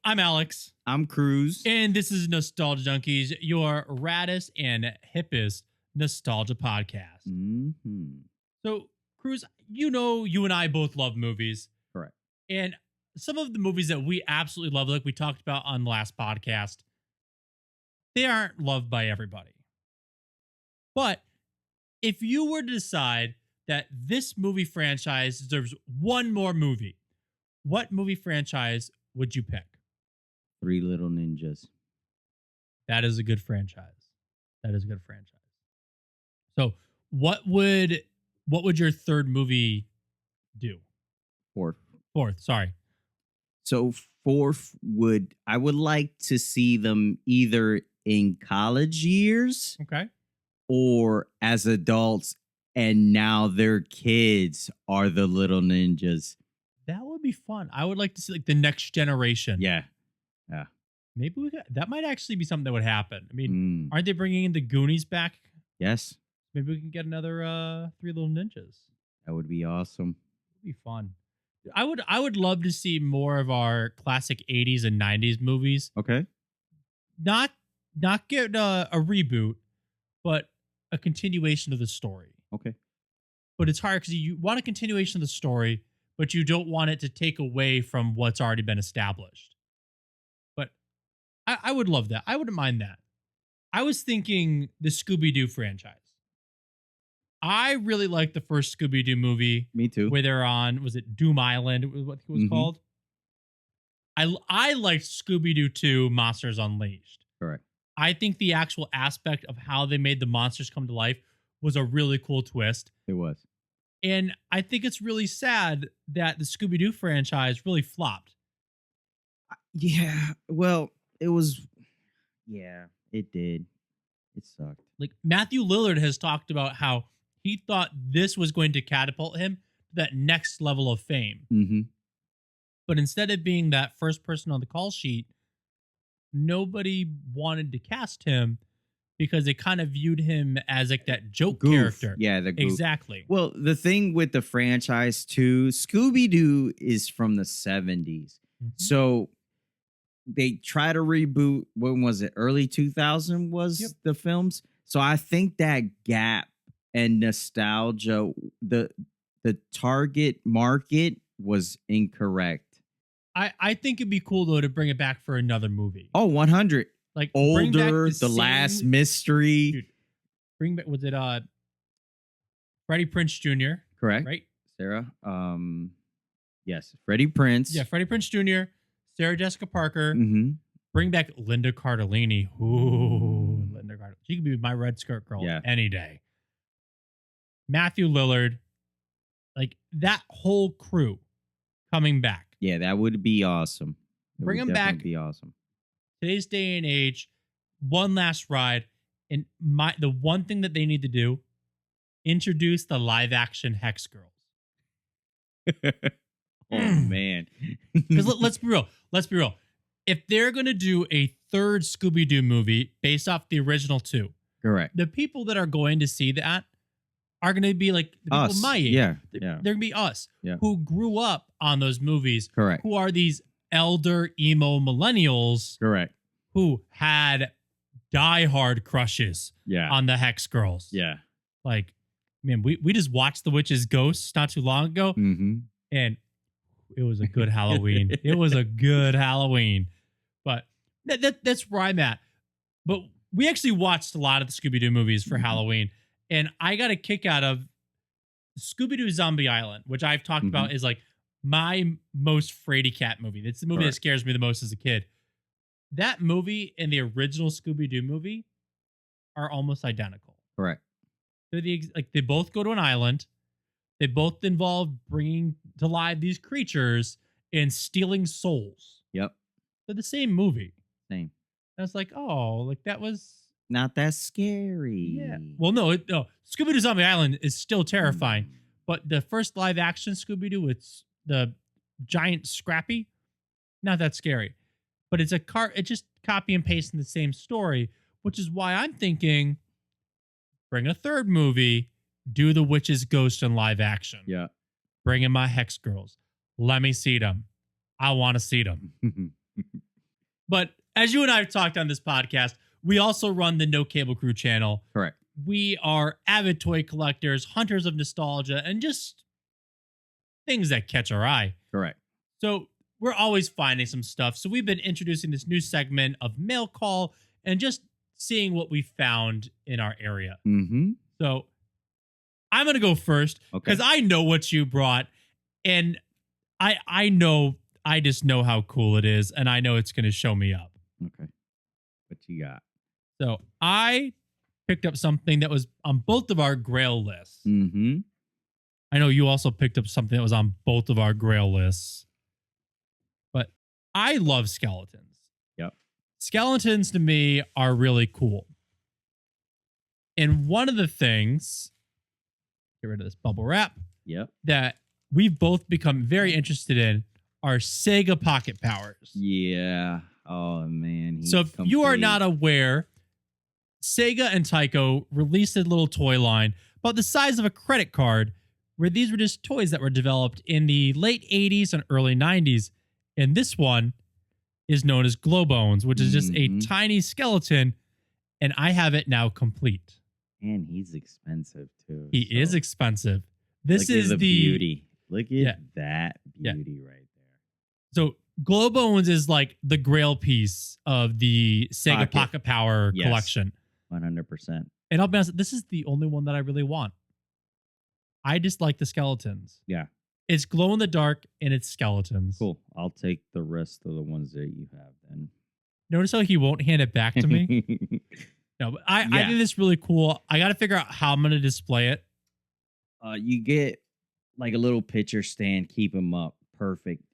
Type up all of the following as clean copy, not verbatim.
I'm Alex. I'm Cruz. And this is Nostalgia Junkies, your raddest and hippest nostalgia podcast. Mm-hmm. So, Cruz, you and I both love movies. Correct. And some of the movies that we absolutely love, like we talked about on the last podcast, they aren't loved by everybody. But if you were to decide that this movie franchise deserves one more movie, what movie franchise would you pick? Three Little Ninjas. That is a good franchise. So, what would your third movie do? Fourth, sorry. So I would like to see them either in college years, Okay. or as adults, and now their kids are the little ninjas. That would be fun. I would like to see like the next generation. Yeah. Maybe that might actually be something that would happen. I mean, aren't they bringing in the Goonies back? Yes. Maybe we can get another Three Little Ninjas. That would be awesome. It'd be fun. I would love to see more of our classic 80s and 90s movies. Okay. Not get a reboot, but a continuation of the story. Okay. But it's hard because you want a continuation of the story, but you don't want it to take away from what's already been established. But I would love that. I wouldn't mind that. I was thinking the Scooby-Doo franchise. I really liked the first Scooby-Doo movie. Me too. Where they're on, was it Doom Island? It was what it was called. I liked Scooby-Doo 2 Monsters Unleashed. Correct. I think the actual aspect of how they made the monsters come to life was a really cool twist. It was. And I think it's really sad that the Scooby-Doo franchise really flopped. Yeah. Well, it was. Yeah, it did. It sucked. Like Matthew Lillard has talked about how he thought this was going to catapult him to that next level of fame. Mm-hmm. But instead of being that first person on the call sheet, nobody wanted to cast him because they kind of viewed him as like that joke character. Yeah, the goof. Exactly. Well, the thing with the franchise too, Scooby-Doo is from the 70s. Mm-hmm. So they try to reboot, when was it? Early 2000 was the films. So I think that gap and nostalgia, the target market was incorrect. I think it'd be cool though to bring it back for another movie. Oh, 100. Like older, the last mystery. Dude, bring back, was it Freddie Prinze Jr.? Correct. Right? Sarah. Yes, Freddie Prinze. Yeah, Freddie Prinze Jr., Sarah Jessica Parker. Mm-hmm. Bring back Linda Cardellini. Ooh, Linda Cardellini. She could be my red skirt girl any day. Matthew Lillard. Like that whole crew coming back. Yeah, that would be awesome. Bring them back. Be awesome. Today's day and age, one last ride. And the one thing that they need to do, introduce the live action Hex Girls. Oh man. Because let's be real. If they're gonna do a third Scooby-Doo movie based off the original two, correct, the people that are going to see that are going to be like the people my age. Yeah. They're going to be us who grew up on those movies. Correct. Who are these elder emo millennials. Correct. Who had diehard crushes on the Hex Girls. Yeah. Like, man, we just watched The Witch's Ghosts not too long ago. Mm-hmm. And it was a good Halloween. It was a good Halloween. But that's where I'm at. But we actually watched a lot of the Scooby-Doo movies for Halloween. And I got a kick out of Scooby-Doo Zombie Island, which I've talked about is like my most fraidy cat movie. It's the movie that scares me the most as a kid. That movie and the original Scooby-Doo movie are almost identical. Correct. They're they both go to an island. They both involve bringing to life these creatures and stealing souls. Yep. They're the same movie. Same. I was like, oh, like that was not that scary. Yeah. Well, no. Scooby-Doo Zombie Island is still terrifying, but the first live action Scooby-Doo, it's the giant Scrappy, not that scary. But it's it just copy and paste in the same story, which is why I'm thinking bring a third movie, do The Witch's Ghost in live action. Yeah. Bring in my Hex Girls. Let me see them. I want to see them. But as you and I have talked on this podcast, we also run the No Cable Crew channel. Correct. We are avid toy collectors, hunters of nostalgia, and just things that catch our eye. Correct. So we're always finding some stuff. So we've been introducing this new segment of mail call and just seeing what we found in our area. Mm-hmm. So I'm going to go first because I know what you brought, and I just know how cool it is, and I know it's going to show me up. Okay. What you got? So I picked up something that was on both of our Grail lists. Mm-hmm. I know you also picked up something that was on both of our Grail lists. But I love skeletons. Yep. Skeletons to me are really cool. And one of the things, get rid of this bubble wrap, Yep. that we've both become very interested in are Sega Pocket Powers. Yeah. Oh, man. So if you are not aware, Sega and Tyco released a little toy line about the size of a credit card, where these were just toys that were developed in the late 80s and early 90s. And this one is known as Glow Bones, which is just a tiny skeleton. And I have it now complete. And he's expensive, too. He is expensive. This is the beauty. Look at that beauty right there. So Glow Bones is like the grail piece of the Sega Pocket Power collection. 100%. And I'll be honest, this is the only one that I really want. I just like the skeletons. Yeah. It's glow in the dark and it's skeletons. Cool. I'll take the rest of the ones that you have then. Notice how he won't hand it back to me? No, but I think this is really cool. I got to figure out how I'm going to display it. You get like a little picture stand, keep him up. Perfect.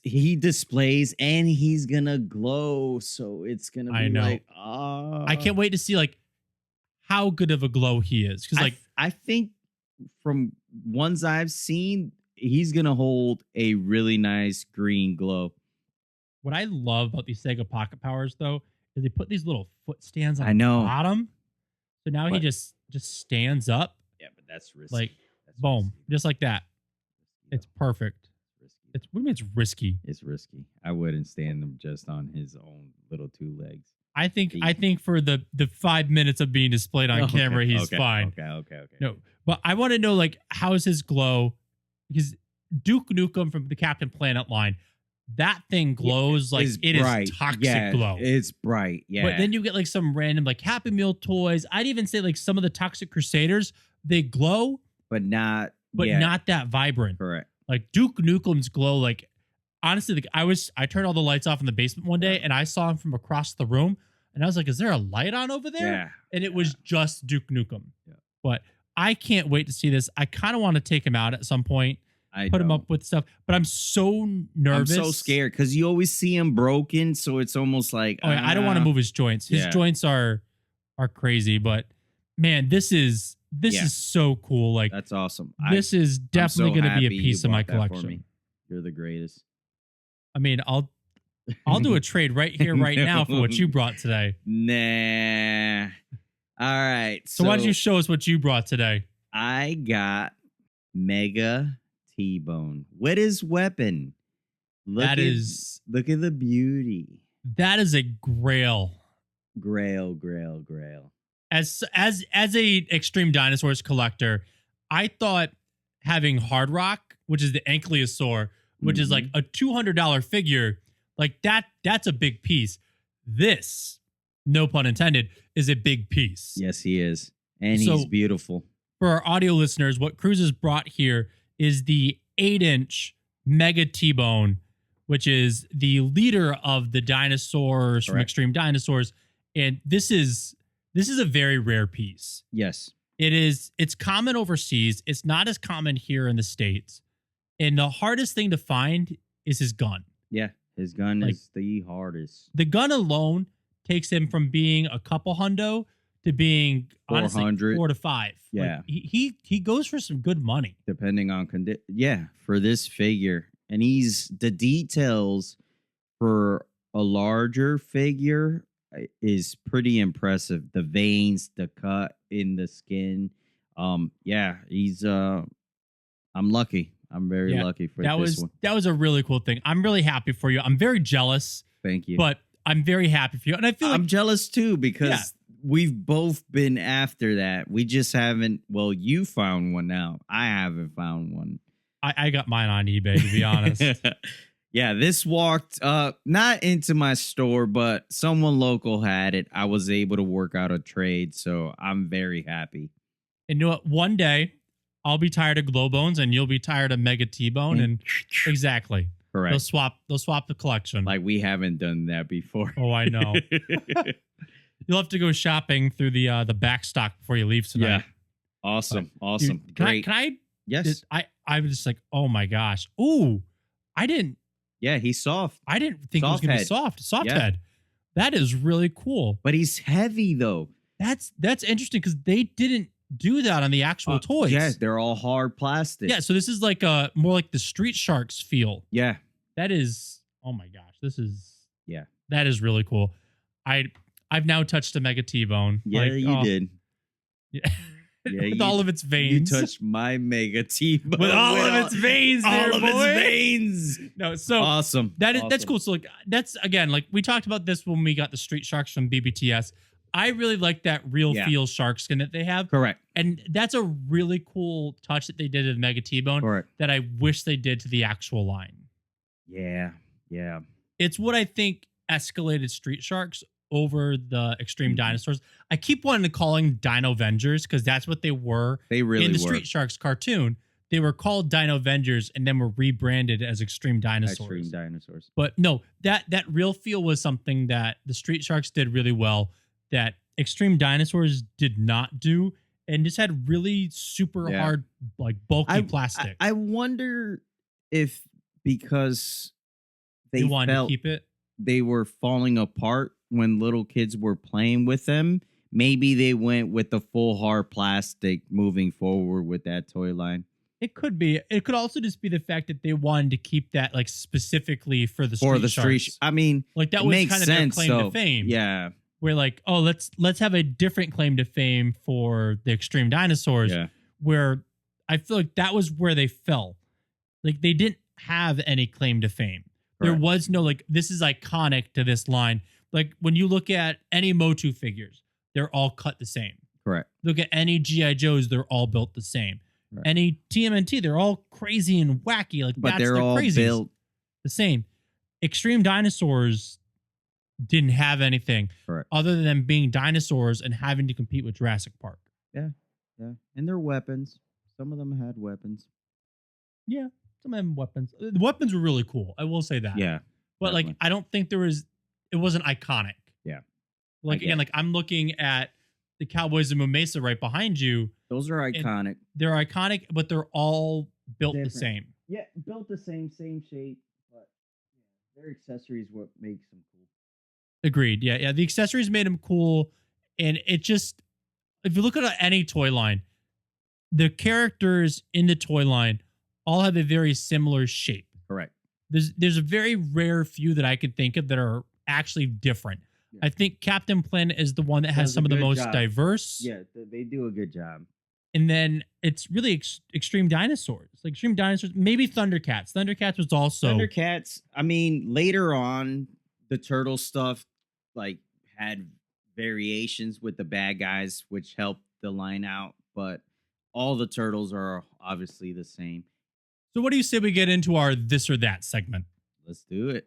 He displays and he's gonna glow, so it's gonna be like, I can't wait to see like how good of a glow he is. Because I think from ones I've seen, he's gonna hold a really nice green glow. What I love about these Sega Pocket Powers though is they put these little foot stands on the bottom. So now he just stands up. Yeah, but that's risky. Like boom, just like that. It's perfect. What do you mean it's risky? It's risky. I wouldn't stand him just on his own little two legs. I think for the 5 minutes of being displayed on camera, he's fine. Okay. No, but I want to know like how is his glow? Because Duke Nukem from the Captain Planet line, that thing glows like it is toxic glow. It's bright. Yeah. But then you get like some random like Happy Meal toys. I'd even say like some of the Toxic Crusaders, they glow, but not that vibrant. Correct. Like Duke Nukem's glow, like honestly, like I turned all the lights off in the basement one day and I saw him from across the room and I was like, is there a light on over there? Yeah. And it was just Duke Nukem. Yeah. But I can't wait to see this. I kind of want to take him out at some point, put him up with stuff, but I'm so nervous. I'm so scared because you always see him broken. So it's almost like, I don't want to move his joints. His joints are crazy, but man, this is so cool. Like that's awesome. This is definitely going to be a piece of my collection. You're the greatest. I mean, I'll do a trade right here, right now for what you brought today. Nah. All right. So why don't you show us what you brought today? I got Mega T-Bone. What is weapon? Look at the beauty. That is a grail. Grail. As a Extreme Dinosaurs collector, I thought having Hard Rock, which is the Ankylosaur, which is like a $200 figure, like that's a big piece. This, no pun intended, is a big piece. Yes, he is. And he's beautiful. For our audio listeners, what Cruz has brought here is the 8-inch Mega T-Bone, which is the leader of the dinosaurs from Extreme Dinosaurs. And this is a very rare piece. Yes. It's common overseas. It's not as common here in the States. And the hardest thing to find is his gun. Yeah, his gun is the hardest. The gun alone takes him from being a couple hundo to being 400, 4 to 5. Yeah. Like, he goes for some good money. Depending on condition. Yeah, for this figure. And the details for a larger figure is pretty impressive. The veins, the cut in the skin. He's I'm lucky. I'm very lucky for this one. That was a really cool thing. I'm really happy for you. I'm very jealous. Thank you. But I'm very happy for you. And I feel like I'm jealous too because we've both been after that. We just haven't. Well, you found one now. I haven't found one. I got mine on eBay, to be honest. Yeah, this walked not into my store, but someone local had it. I was able to work out a trade, so I'm very happy. And you know what? One day I'll be tired of Glow Bones and you'll be tired of Mega T-Bone. And exactly. Correct. They'll swap the collection. Like we haven't done that before. Oh, I know. You'll have to go shopping through the back stock before you leave tonight. Yeah. Awesome. But, awesome. Dude, Great. Can I? Yes. I was just like, oh my gosh. Ooh, I didn't Yeah, he's soft. think it was gonna be soft. Soft head. That is really cool. But he's heavy though. That's interesting because they didn't do that on the actual toys. Yeah, they're all hard plastic. Yeah, so this is like more like the Street Sharks feel. Yeah. That is, oh my gosh, Yeah. that is really cool. I've now touched a Mega T-Bone. Yeah, you did. Yeah. Yeah, with all of its veins. You touched my Mega T-Bone. With all of its veins, all of boy. its veins. No, so awesome. That's cool. So like that's again, like we talked about this when we got the Street Sharks from BBTS. I really like that real feel shark skin that they have. Correct. And that's a really cool touch that they did to Mega T-Bone. Correct. That I wish they did to the actual line. Yeah. Yeah. It's what I think escalated Street Sharks over the Extreme Dinosaurs. I keep wanting to call them Dino Vengers because that's what they were. They really in the were. Street Sharks cartoon. They were called Dino Vengers and then were rebranded as Extreme Dinosaurs. Extreme Dinosaurs. But no, that real feel was something that the Street Sharks did really well that Extreme Dinosaurs did not do and just had really super hard, like bulky plastic. I wonder if because they wanted felt to keep it, they were falling apart when little kids were playing with them. Maybe they went with the full hard plastic moving forward with that toy line. It could be. It could also just be the fact that they wanted to keep that like specifically for the Street Sharks. I mean, like that was kind of their claim to fame. Yeah. We're like, oh, let's have a different claim to fame for the Extreme Dinosaurs. Yeah. Where I feel like that was where they fell. Like they didn't have any claim to fame. There was no like, this is iconic to this line. Like when you look at any Motu figures, they're all cut the same. Correct. Look at any G.I. Joes, they're all built the same. Right. Any TMNT, they're all crazy and wacky. Like, but they're all built the same. Extreme Dinosaurs didn't have anything other than being dinosaurs and having to compete with Jurassic Park. Yeah. Yeah. And their weapons. Some of them had weapons. Yeah. Some of them weapons. The weapons were really cool. I will say that. Yeah. But definitely. Like, I don't think it wasn't iconic. Yeah. Like, again, like I'm looking at the Cowboys of Moo Mesa right behind you. Those are iconic. They're iconic, but they're all built the same. Yeah. Built the same shape. But their accessories what makes them cool. Agreed. Yeah. Yeah. The accessories made them cool. And it just, if you look at any toy line, the characters in the toy line all have a very similar shape. Correct. There's a very rare few that I could think of that are actually different. Yeah. I think Captain Planet is the one that has some of the most diverse. Yeah, they do a good job. And then it's really Extreme Dinosaurs. Like Extreme Dinosaurs, maybe Thundercats. Thundercats was also Thundercats. I mean, later on, the turtle stuff like had variations with the bad guys, which helped the line out. But all the turtles are obviously the same. So what do you say we get into our this or that segment? Let's do it.